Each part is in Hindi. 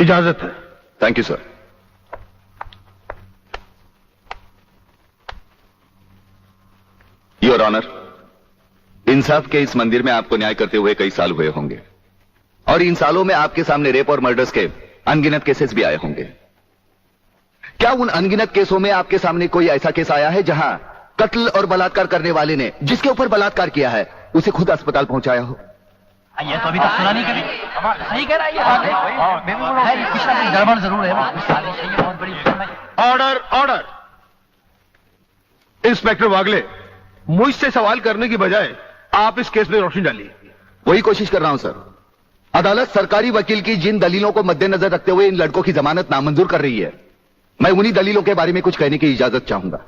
इजाजत है। Thank you sir. Your honour, इंसाफ के इस मंदिर में आपको न्याय करते हुए कई साल हुए होंगे और इन सालों में आपके सामने रेप और मर्डर्स के अनगिनत केसेस भी आए होंगे। क्या उन अनगिनत केसों में आपके सामने कोई ऐसा केस आया है जहां कत्ल और बलात्कार करने वाले ने जिसके ऊपर बलात्कार किया है उसे खुद अस्पताल पहुंचाया हो? ये तो अभी तक सुना नहीं कभी। सही कह रहा है ये, कुछ ना कुछ गड़बड़ जरूर है। बहुत बड़ी ऑर्डर, ऑर्डर। इंस्पेक्टर वागले, मुझसे सवाल करने की बजाय आप इस केस में रोशनी डालिए। वही कोशिश कर रहा हूं सर। अदालत सरकारी वकील की जिन दलीलों को मद्देनजर रखते हुए इन लड़कों की जमानत नामंजूर कर रही है, मैं उन्हीं दलीलों के बारे में कुछ कहने की इजाजत चाहूंगा।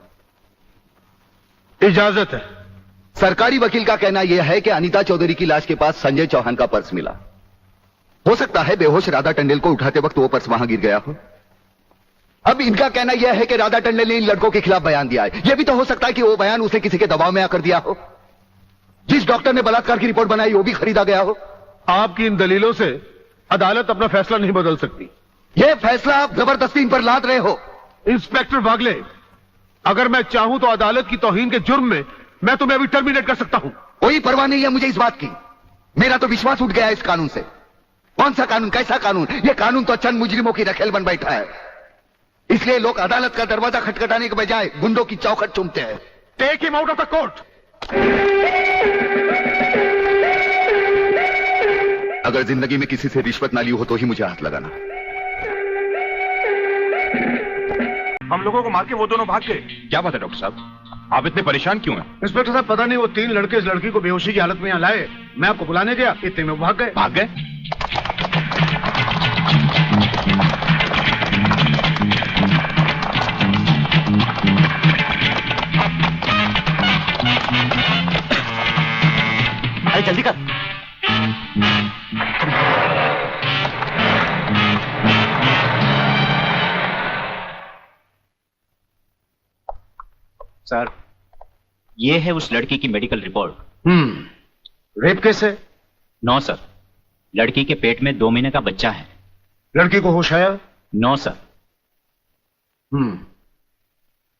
इजाजत है। सरकारी वकील का कहना यह है कि अनीता चौधरी की लाश के पास संजय चौहान का पर्स मिला। हो सकता है बेहोश राधा टंडेल को उठाते वक्त वो पर्स वहां गिर गया हो। अब इनका कहना यह है कि राधा टंडेल ने इन लड़कों के खिलाफ बयान दिया है। यह भी तो हो सकता है कि वो बयान उसे किसी के दबाव में आकर दिया हो। जिस डॉक्टर ने बलात्कार की रिपोर्ट बनाई वो भी खरीदा गया हो। आपकी इन दलीलों से अदालत अपना फैसला नहीं बदल सकती। यह फैसला आप जबरदस्ती इन पर लाद रहे हो। इंस्पेक्टर वागले, अगर मैं चाहूं तो अदालत की तौहीन के जुर्म में मैं तुम्हें अभी टर्मिनेट कर सकता हूं। कोई परवाह नहीं है मुझे इस बात की। मेरा तो विश्वास उठ गया इस कानून से। कौन सा कानून, कैसा कानून? यह कानून तो चंद मुजरिमों की रखेल बन बैठा है। इसलिए लोग अदालत का दरवाजा खटखटाने के बजाय गुंडों की चौखट चूमते हैं। Take him out of the court. अगर जिंदगी में किसी से रिश्वत ना ली हो तो ही मुझे हाथ लगाना। हम लोगों को मार के वो दोनों भाग गए। क्या बात है डॉक्टर साहब, आप इतने परेशान क्यों हैं? इंस्पेक्टर साहब, पता नहीं वो 3 लड़के इस लड़की को बेहोशी की हालत में यहाँ लाए। मैं आपको बुलाने गया, इतने में वो भाग गए। भाग गए? अरे जल्दी कर। सर, ये है उस लड़की की मेडिकल रिपोर्ट। रेप केस है? नो सर, लड़की के पेट में 2 महीने का बच्चा है। लड़की को होश आया? No sir.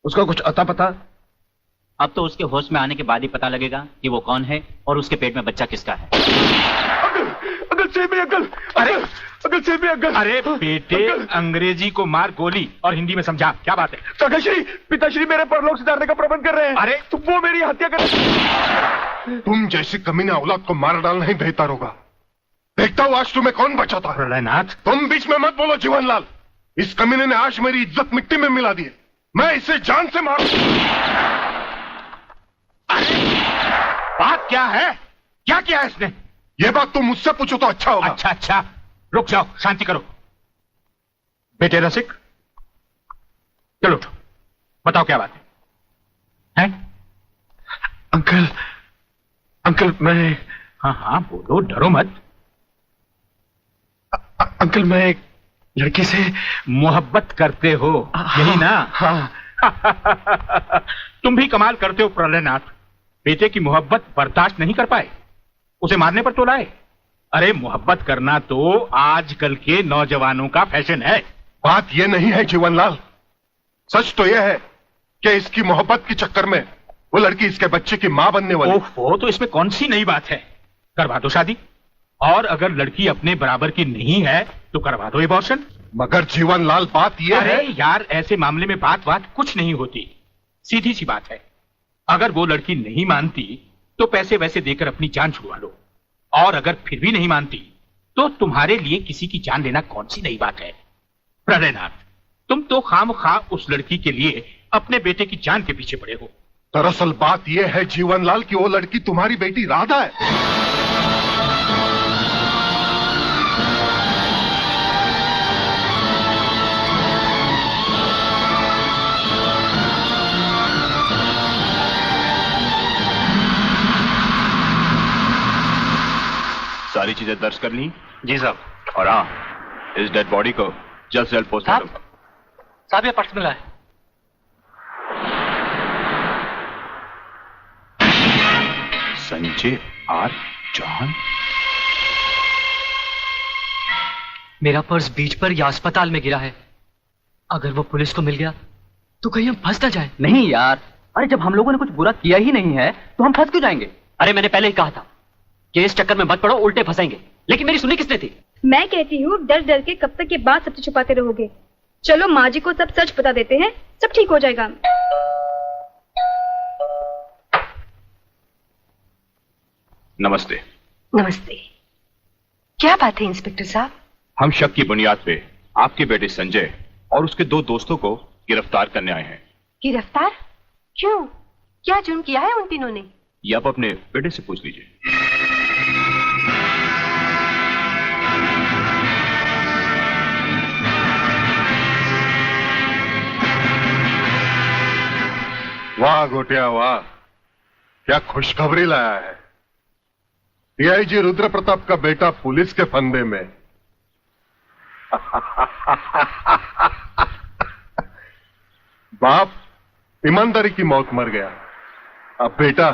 उसका कुछ अता पता? अब तो उसके होश में आने के बाद ही पता लगेगा कि वो कौन है और उसके पेट में बच्चा किसका है। अगल सेबी अगल, अरे अगल सेबी अगल। अरे बेटे, अंग्रेजी को मार गोली और हिंदी में समझा। क्या बात है? काकाश्री, पिताश्री मेरे परलोक सिधारने का प्रबंध कर रहे हैं। अरे तो वो मेरी हत्या कर। तुम जैसी कमीना औलाद को मार डालना ही बेहतर होगा। देखता हूँ आज तुम्हें कौन बचाता है। प्रलयनाथ, तुम बीच में मत बोलो जीवनलाल। इस कमीने ने आज मेरी इज्जत मिट्टी में मिला दी है। मैं इसे जान से मारू। बात क्या है? क्या किया है इसने? ये बात तुम मुझसे पूछो तो अच्छा होगा। अच्छा अच्छा, रुक जाओ, शांति करो। बेटे रसिक, चलो उठो, बताओ क्या बात है? हैं? अंकल, अंकल मैं। हाँ हाँ बोलो, डरो मत। अंकल मैं एक लड़की से मोहब्बत करते हो, यही ना? हाँ। तुम भी कमाल करते हो प्रलयनाथ। बेटे की मोहब्बत बर्दाश्त नहीं कर पाए, उसे मारने पर तो लाए। अरे मोहब्बत करना तो आजकल के नौजवानों का फैशन है। बात यह नहीं है जीवनलाल, सच तो यह है कि इसकी मोहब्बत के चक्कर में वो लड़की इसके बच्चे की मां बनने वाली। ओहो, तो इसमें कौन सी नई बात है? करवा दो शादी। और अगर लड़की अपने बराबर की नहीं है तो करवा दो एबॉर्शन। मगर जीवनलाल बात यह है। अरे यार, ऐसे मामले में बात कुछ नहीं होती, सीधी सी बात है। अगर वो लड़की नहीं मानती तो पैसे वैसे देकर अपनी जान छुड़वा लो, और अगर फिर भी नहीं मानती तो तुम्हारे लिए किसी की जान लेना कौन सी नई बात है? प्रलयनाथ, तुम तो खामखा उस लड़की के लिए अपने बेटे की जान के पीछे पड़े हो। दरअसल बात यह है जीवनलाल कि वो लड़की तुम्हारी बेटी राधा है। सारी चीजें दर्ज कर ली? जी साहब। और हाँ, इस डेड बॉडी को जल्द से जल्द पोस्टमार्टम। साहब ये पर्स मिला है। संजय आर चौहान। मेरा पर्स बीच पर या अस्पताल में गिरा है। अगर वो पुलिस को मिल गया तो कहीं हम फंस ना जाए। नहीं यार, अरे जब हम लोगों ने कुछ बुरा किया ही नहीं है तो हम फंस क्यों जाएंगे? अरे मैंने पहले ही कहा था कि इस चक्कर में मत पड़ो, उल्टे फंसेंगे। लेकिन मेरी सुनी किसने थी? मैं कहती हूँ डर डर के कब तक ये बात सबसे छुपाते रहोगे। चलो माँ जी को सब सच बता देते हैं, सब ठीक हो जाएगा। नमस्ते। नमस्ते। क्या बात है इंस्पेक्टर साहब? हम शक की बुनियाद पे आपके बेटे संजय और उसके 2 दोस्तों को गिरफ्तार करने आए हैं। गिरफ्तार? क्यों? क्या जुर्म किया है उन तीनों ने? ये आप अपने बेटे से पूछ लीजिए। वाह गोटिया वाह, क्या खुशखबरी लाया है। डीआईजी रुद्र प्रताप का बेटा पुलिस के फंदे में। बाप ईमानदारी की मौत मर गया, अब बेटा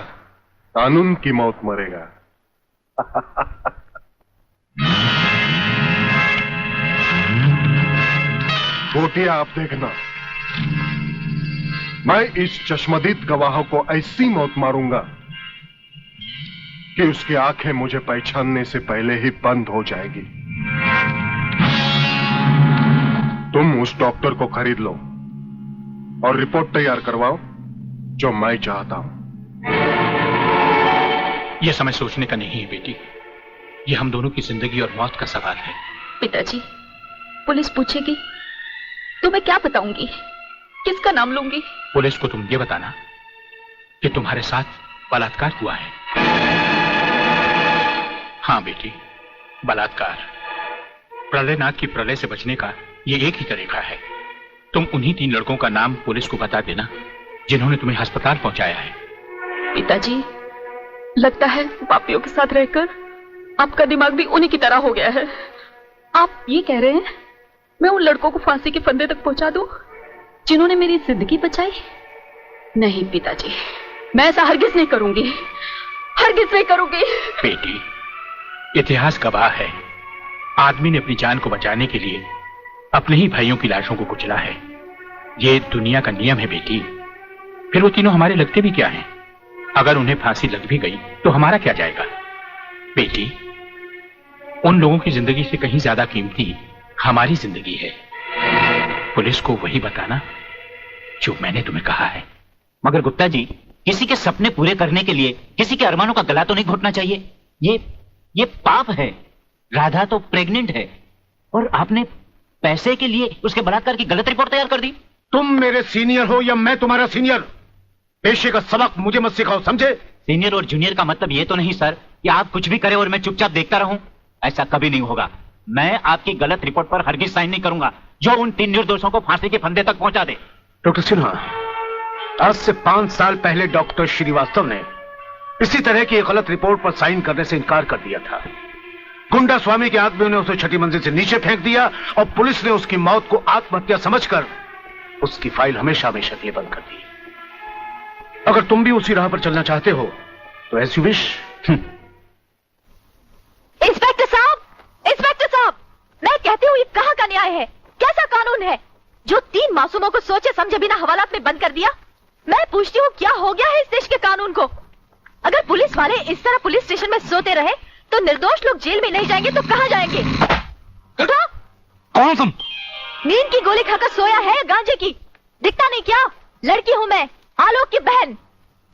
कानून की मौत मरेगा। गोटिया आप देखना, मैं इस चश्मदीद गवाह को ऐसी मौत मारूंगा कि उसकी आंखें मुझे पहचानने से पहले ही बंद हो जाएगी। तुम उस डॉक्टर को खरीद लो और रिपोर्ट तैयार करवाओ जो मैं चाहता हूं। यह समय सोचने का नहीं है बेटी, यह हम दोनों की जिंदगी और मौत का सवाल है। पिताजी, पुलिस पूछेगी तो मैं क्या बताऊंगी, किसका नाम लूंगी? पुलिस को तुम ये बताना कि तुम्हारे साथ बलात्कार हुआ है। हाँ बेटी, बलात्कार। प्रलयनाथ की प्रलय से बचने का ये एक ही तरीका है। तुम उन्हीं 3 लड़कों का नाम पुलिस को बता देना जिन्होंने तुम्हें अस्पताल पहुंचाया है। पिताजी, लगता है पापियों के साथ रहकर आपका दिमाग भी उन्हीं की तरह हो गया है। आप ये कह रहे हैं मैं उन लड़कों को फांसी के फंदे तक पहुंचा दूं जिन्होंने मेरी जिंदगी बचाई? नहीं पिताजी, मैं ऐसा हरगिज नहीं करूंगी, हरगिज नहीं करूंगी। बेटी, इतिहास गवाह है, आदमी ने अपनी जान को बचाने के लिए अपने ही भाइयों की लाशों को कुचला है। ये दुनिया का नियम है बेटी। फिर वो तीनों हमारे लगते भी क्या हैं? अगर उन्हें फांसी लग भी गई तो हमारा क्या जाएगा? बेटी, उन लोगों की जिंदगी से कहीं ज्यादा कीमती हमारी जिंदगी है। पुलिस को वही बताना जो मैंने तुम्हें कहा है। मगर गुप्ता जी, किसी के सपने पूरे करने के लिए किसी के अरमानों का गला तो नहीं घोटना चाहिए। ये पाप है। राधा तो प्रेग्नेंट है और आपने पैसे के लिए उसके बलात्कार की गलत रिपोर्ट तैयार कर दी। तुम मेरे सीनियर हो या मैं तुम्हारा सीनियर, पेशे का सबक मुझे मत सिखाओ, समझे? सीनियर और जूनियर का मतलब ये तो नहीं सर कि आप कुछ भी करें और मैं चुपचाप देखता रहूं। ऐसा कभी नहीं होगा। मैं आपकी गलत रिपोर्ट पर हरगिज साइन नहीं करूंगा जो उन 3 निर्दोषों को फांसी के फंदे तक पहुंचा दे। डॉक्टर सिन्हा, आज से 5 साल पहले डॉक्टर श्रीवास्तव ने इसी तरह की एक गलत रिपोर्ट पर साइन करने से इनकार कर दिया था। गुंडा स्वामी के आदमियों ने उसे 6ठी मंजिल से नीचे फेंक दिया और पुलिस ने उसकी मौत को आत्महत्या समझकर उसकी फाइल हमेशा हमेशा के लिए बंद कर दी। अगर तुम भी उसी राह पर चलना चाहते हो तो एज यू विश। इंस्पेक्टर साहब, इंस्पेक्टर साहब, मैं कहती हूँ ये कहाँ का न्याय है? कैसा कानून है जो 3 मासूमों को सोचे समझे बिना हवालात में बंद कर दिया? मैं पूछती हूँ क्या हो गया है इस देश के कानून को? अगर पुलिस वाले इस तरह पुलिस स्टेशन में सोते रहे तो निर्दोष लोग जेल में नहीं जाएंगे तो कहाँ जाएंगे? उठो। कौन तुम? नींद की गोली खाकर सोया है या गांजे की? दिखता नहीं क्या? लड़की हूँ मैं, आलोक की बहन,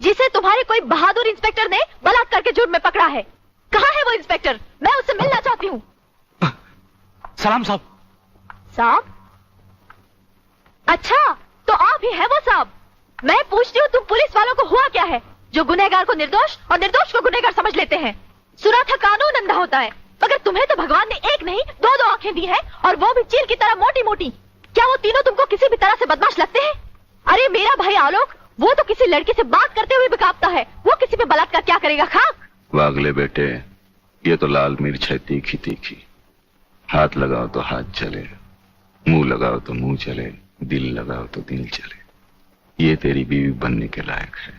जिसे तुम्हारे कोई बहादुर इंस्पेक्टर ने बलात्कार के जुर्म में पकड़ा है। कहाँ है वो इंस्पेक्टर? मैं उससे मिलना चाहती हूँ। सलाम साहब। साहब? अच्छा, तो आप ही है वो साहब। मैं पूछती हूँ तुम पुलिस वालों को हुआ क्या है जो गुनहगार को निर्दोष और निर्दोष को गुनहगार समझ लेते हैं? सुना था कानून अंधा होता है, मगर तुम्हें तो भगवान ने एक नहीं 2 आंखें दी है और वो भी चील की तरह मोटी मोटी। क्या वो तीनों तुमको किसी भी तरह से बदमाश लगते हैं? अरे मेरा भाई आलोक, वो तो किसी लड़की से बात करते हुए भी कांपता है, वो किसी पे बलात्कार क्या करेगा? खाक। वागले बेटे, ये तो लाल मिर्च है तीखी तीखी। हाथ लगाओ तो हाथ चले, मुंह लगाओ तो मुंह चले, दिल लगाओ तो दिल चले। ये तेरी बीवी बनने के लायक है।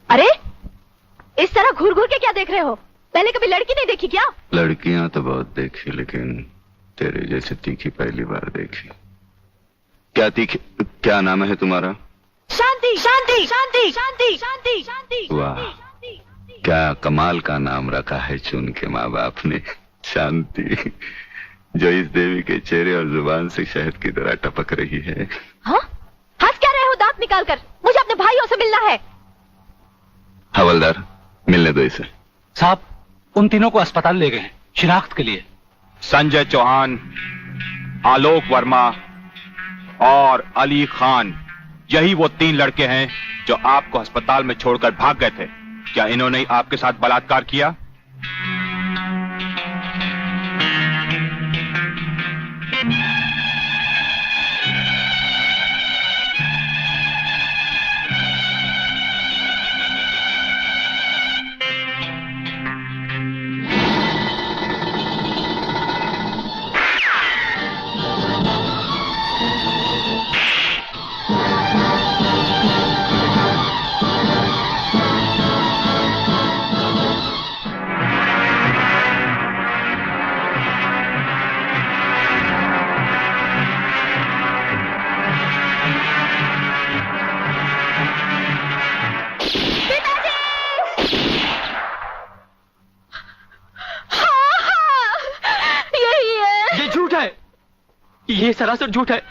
अरे इस तरह घूर घूर के क्या देख रहे हो? पहले कभी लड़की नहीं देखी क्या? लड़कियां तो बहुत देखी, लेकिन तेरे जैसे तीखी पहली बार देखी। क्या तीखी? क्या नाम है तुम्हारा? शांति शांति शांति शांति शांति शांति। वाह, क्या कमाल का नाम रखा है चुन के माँ बाप ने, शांति, जो इस देवी के चेहरे और जुबान से शहद की तरह टपक रही है। हाँ? हंस क्या रहे हो दांत निकाल कर? मुझे अपने भाइयों से मिलना है। हवलदार, मिलने दो इसे। साहब, उन तीनों को अस्पताल ले गए हैं शिनाख्त के लिए। संजय चौहान, आलोक वर्मा और अली खान, यही वो 3 लड़के हैं जो आपको अस्पताल में छोड़कर भाग गए थे। क्या इन्होंने आपके साथ बलात्कार किया? ये सरासर झूठ है।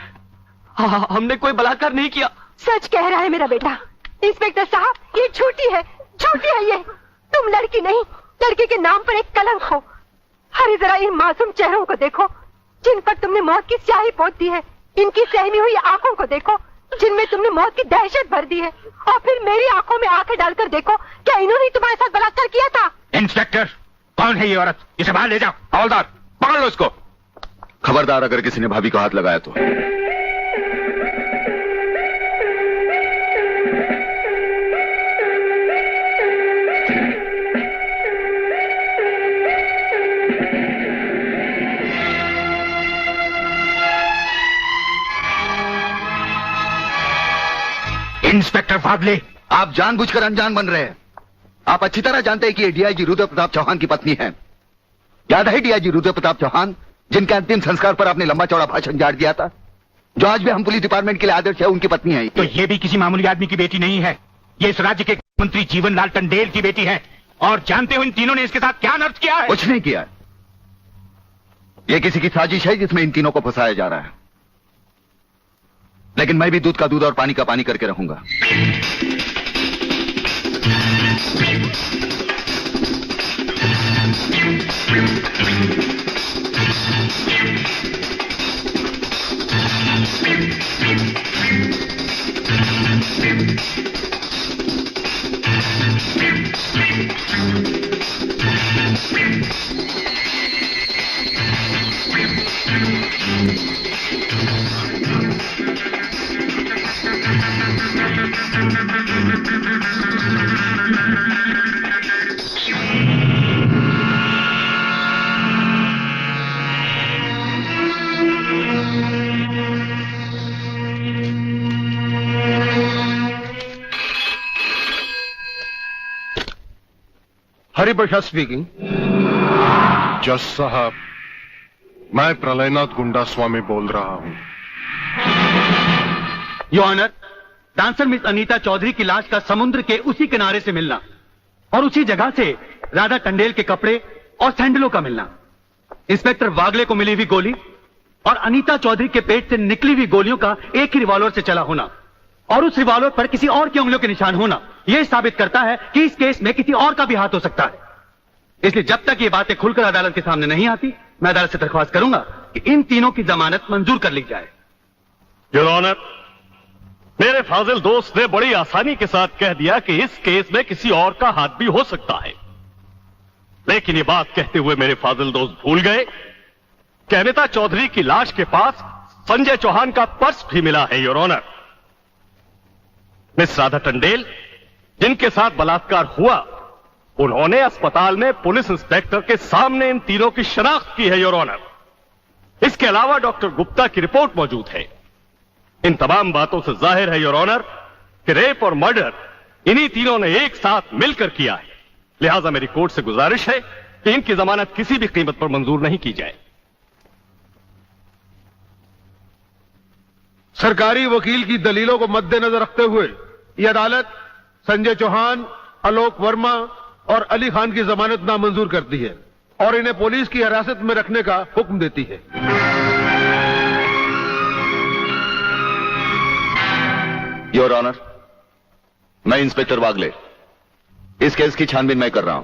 हमने कोई बलात्कार नहीं किया। सच कह रहा है मेरा बेटा। इंस्पेक्टर साहब, ये झूठी है, झूठी है ये। तुम लड़की नहीं, लड़के के नाम पर एक कलंक हो। अरे जरा इन मासूम चेहरों को देखो जिन पर तुमने मौत की स्याही पोत दी है। इनकी सहमी हुई आंखों को देखो जिनमें तुमने मौत की दहशत भर दी है। और फिर मेरी आंखों में आंखें डालकर देखो, क्या इन्होंने तुम्हारे साथ बलात्कार किया था? इंस्पेक्टर, कौन है ये औरत? इसे बाहर ले जाओ। हवलदार, पकड़ लो इसको। खबरदार, अगर किसी ने भाभी को हाथ लगाया तो। इंस्पेक्टर फादले, आप जानबूझकर अनजान बन रहे हैं। आप अच्छी तरह जानते हैं कि ये डीआईजी रुद्र प्रताप चौहान की पत्नी है। याद है डीआईजी रुद्र प्रताप चौहान, जिनके अंतिम संस्कार पर आपने लंबा चौड़ा भाषण झाड़ दिया था, जो आज भी हम पुलिस डिपार्टमेंट के लिए आदर्श है, उनकी पत्नी है। तो ये भी किसी मामूली आदमी की बेटी नहीं है। ये इस राज्य के मंत्री जीवनलाल टंडेल की बेटी है। और जानते हो इन तीनों ने इसके साथ क्या नर्क किया है? कुछ नहीं किया। ये किसी की साजिश है जिसमें इन तीनों को फंसाया जा रहा है। लेकिन मैं भी दूध का दूध और पानी का पानी करके रहूंगा। हरिप्रसाद स्पीकिंग। जज साहब, मैं प्रलयनाथ गुंडा स्वामी बोल रहा हूं। Your honour, dancer miss Anita Chaudhary की लाश का समुद्र के उसी किनारे से मिलना और उसी जगह से राधा टंडेल के कपड़े और सैंडलों का मिलना, इंस्पेक्टर वागले को मिली हुई गोली और अनीता चौधरी के पेट से निकली हुई गोलियों का एक ही रिवॉल्वर से चला होना और उस रिवॉल्वर पर किसी और की उंगलियों के निशान होना, यह साबित करता है कि इस केस में किसी और का भी हाथ हो सकता है। इसलिए जब तक ये बातें खुलकर अदालत के सामने नहीं आती, मैं अदालत से दरख्वास्त करूंगा कि इन तीनों की जमानत मंजूर कर ली जाए। योर ऑनर, मेरे फाजिल दोस्त ने बड़ी आसानी के साथ कह दिया कि इस केस में किसी और का हाथ भी हो सकता है। लेकिन ये बात कहते हुए मेरे फाजिल दोस्त भूल गए कि अनीता चौधरी की लाश के पास संजय चौहान का पर्स भी मिला है। Your honour, miss Radha Tandel जिनके साथ बलात्कार हुआ, उन्होंने अस्पताल में पुलिस इंस्पेक्टर के सामने इन तीनों की शनाख्त की है। योर ऑनर, इसके अलावा डॉक्टर गुप्ता की रिपोर्ट मौजूद है। इन तमाम बातों से जाहिर है योर ऑनर कि रेप और मर्डर इन्हीं तीनों ने एक साथ मिलकर किया है। लिहाजा मेरी कोर्ट से गुजारिश है कि इनकी जमानत किसी भी कीमत पर मंजूर नहीं की जाए। सरकारी वकील की दलीलों को मद्देनजर रखते हुए यह अदालत संजय चौहान, आलोक वर्मा और अली खान की जमानत नामंजूर करती है और इन्हें पुलिस की हिरासत में रखने का हुक्म देती है। योर ऑनर, मैं इंस्पेक्टर वागले इस केस की छानबीन मैं कर रहा हूं।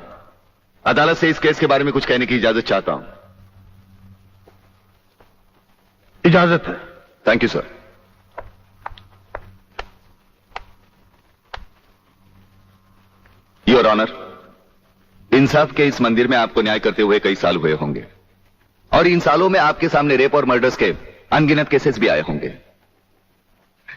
अदालत से इस केस के बारे में कुछ कहने की इजाजत चाहता हूं। इजाजत है। Thank you sir. Your honour, इंसाफ के इस मंदिर में आपको न्याय करते हुए कई साल हुए होंगे और इन सालों में आपके सामने रेप और मर्डर्स के अनगिनत केसेस भी आए होंगे।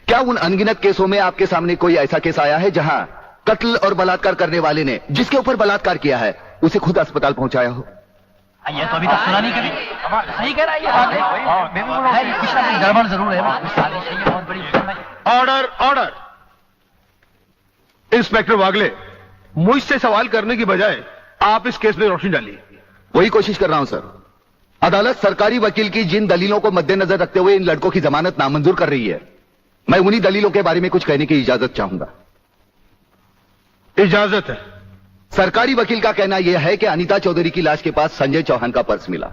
क्या उन अनगिनत केसों में आपके सामने कोई ऐसा केस आया है जहां कत्ल और बलात्कार करने वाले ने जिसके ऊपर बलात्कार किया है उसे खुद अस्पताल पहुंचाया हो? ये तो अभी तक सुना नहीं कभी। सही कह रहा है ये बात। पिछला दिन गड़बड़ जरूर है। बहुत बड़ी ऑर्डर, ऑर्डर। इंस्पेक्टर वागले, मुझसे सवाल करने की बजाय आप इस केस में रोशनी डालिए। वही कोशिश कर रहा हूं सर। अदालत सरकारी वकील की जिन दलीलों को मद्देनजर रखते हुए इन लड़कों की जमानत नामंजूर कर रही है, मैं उन्हीं दलीलों के बारे में कुछ कहने की इजाजत चाहूंगा। इजाजत है। सरकारी वकील का कहना यह है कि अनीता चौधरी की लाश के पास संजय चौहान का पर्स मिला।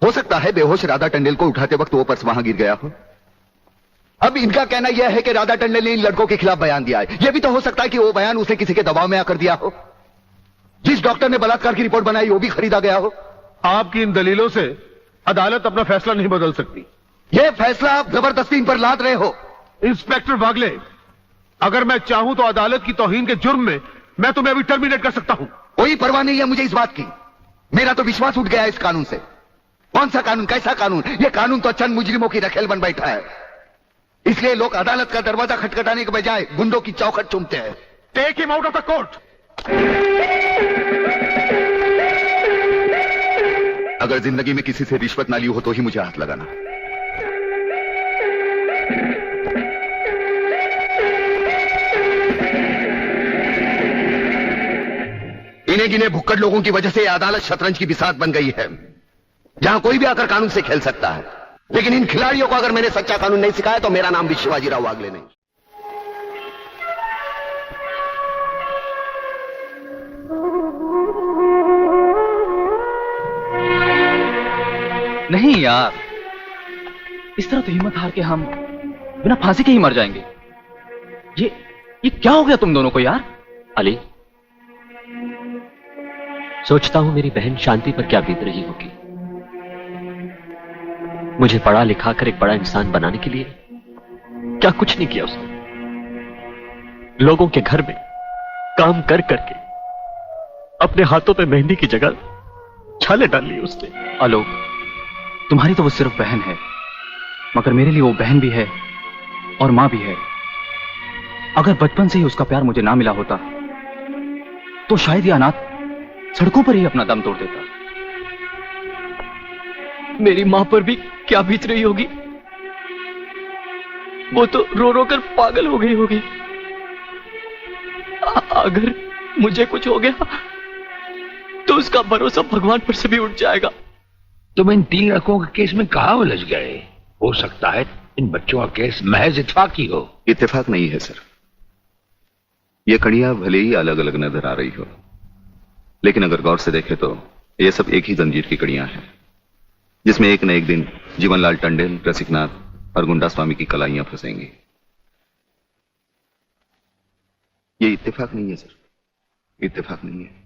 हो सकता है बेहोश राधा टंडेल को उठाते वक्त वो पर्स वहां गिर गया हो। अब इनका कहना यह है कि राधा टंडेल ने इन लड़कों के खिलाफ बयान दिया है। यह भी तो हो सकता है कि वो बयान उसे किसी के दबाव में आकर दिया हो। जिस डॉक्टर ने बलात्कार की रिपोर्ट बनाई वो भी खरीदा गया हो। आपकी इन दलीलों से अदालत अपना फैसला नहीं बदल सकती। यह फैसला आप जबरदस्ती इन पर लाद रहे हो। इंस्पेक्टर वागले, अगर मैं चाहूं तो अदालत की तौहीन के जुर्म में मैं तुम्हें अभी टर्मिनेट कर सकता हूं। कोई परवाह नहीं है मुझे इस बात की। मेरा तो विश्वास उठ गया है इस कानून से। कौन सा कानून, कैसा कानून? यह कानून तो चंद मुजरिमों की रखेल बन बैठा है। इसलिए लोग अदालत का दरवाजा खटखटाने के बजाय गुंडों की चौखट चूमते हैं। Take him out of the court. अगर जिंदगी में किसी से रिश्वत ना ली हो तो ही मुझे हाथ लगाना। इन्हें गिने भुक्कड़ लोगों की वजह से यह अदालत शतरंज की बिसात बन गई है, जहां कोई भी आकर कानून से खेल सकता है। लेकिन इन खिलाड़ियों को अगर मैंने सच्चा कानून नहीं सिखाया तो मेरा नाम भी शिवाजी राव वागले नहीं। नहीं यार, इस तरह तो हिम्मत हार के हम बिना फांसी के ही मर जाएंगे। ये क्या हो गया तुम दोनों को यार? अली, सोचता हूं मेरी बहन शांति पर क्या बीत रही होगी। मुझे पढ़ा लिखा कर एक बड़ा इंसान बनाने के लिए क्या कुछ नहीं किया उसने। लोगों के घर में काम कर करके अपने हाथों पे मेहंदी की जगह छाले डाल ली उसने। आलोक, तुम्हारी तो वो सिर्फ बहन है, मगर मेरे लिए वो बहन भी है और मां भी है। अगर बचपन से ही उसका प्यार मुझे ना मिला होता तो शायद ये अनाथ सड़कों पर ही अपना दम तोड़ देता। मेरी मां पर भी क्या बीत रही होगी। वो तो रो रो कर पागल हो गई होगी। अगर मुझे कुछ हो गया तो उसका भरोसा भगवान पर से भी उठ जाएगा। तुम इन 3 लड़कों के केस में कहां उलझ गए? हो सकता है इन बच्चों का केस महज इत्तेफाकी हो। इत्तेफाक नहीं है सर। ये कड़ियां भले ही अलग अलग नजर आ रही हो, लेकिन अगर गौर से देखें तो ये सब एक ही जंजीर की कड़ियां हैं, जिसमें एक न एक दिन जीवनलाल टंडेल, रसिकनाथ और गुंडा स्वामी की कलाइयां फंसेंगी। ये इत्तेफाक नहीं है सर, इत्तेफाक नहीं है।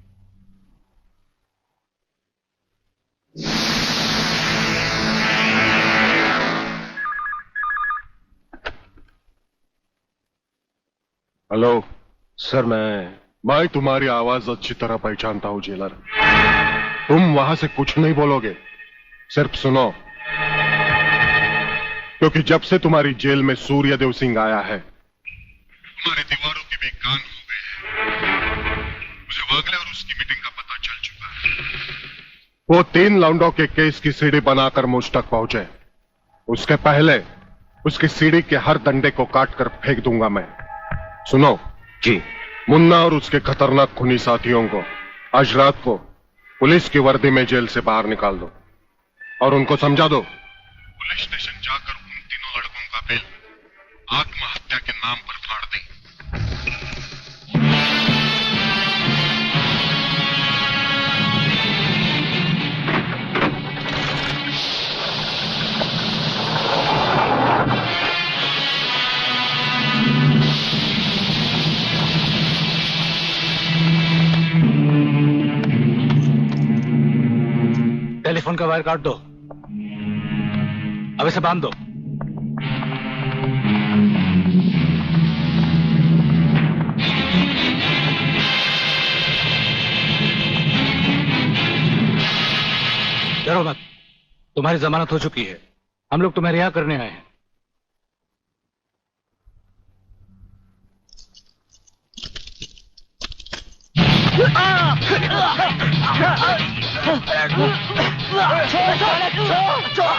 हेलो सर, मैं तुम्हारी आवाज अच्छी तरह पहचानता हूं जेलर। तुम वहां से कुछ नहीं बोलोगे, सिर्फ सुनो, क्योंकि जब से तुम्हारी जेल में सूर्यदेव सिंह आया है तुम्हारी दीवारों के भी कान हो गए हैं। मुझे वागले और उसकी मीटिंग का पता चल चुका है। वो 3 लौंडों के केस की सीढ़ी बनाकर मुझ तक पहुंचे, उसके पहले उसकी सीढ़ी के हर डंडे को काटकर फेंक दूंगा मैं। सुनो जी। मुन्ना और उसके खतरनाक खूनी साथियों को आज रात को पुलिस की वर्दी में जेल से बाहर निकाल दो और उनको समझा दो पुलिस स्टेशन जाकर उन तीनों लड़कों का बेल आत्महत्या के नाम पर फाड़ दें। टेलीफोन का वायर काट दो, अब इसे बांध दो। डरो मत, तुम्हारी जमानत हो चुकी है। हम लोग तुम्हें रिहा करने आए हैं। छोड़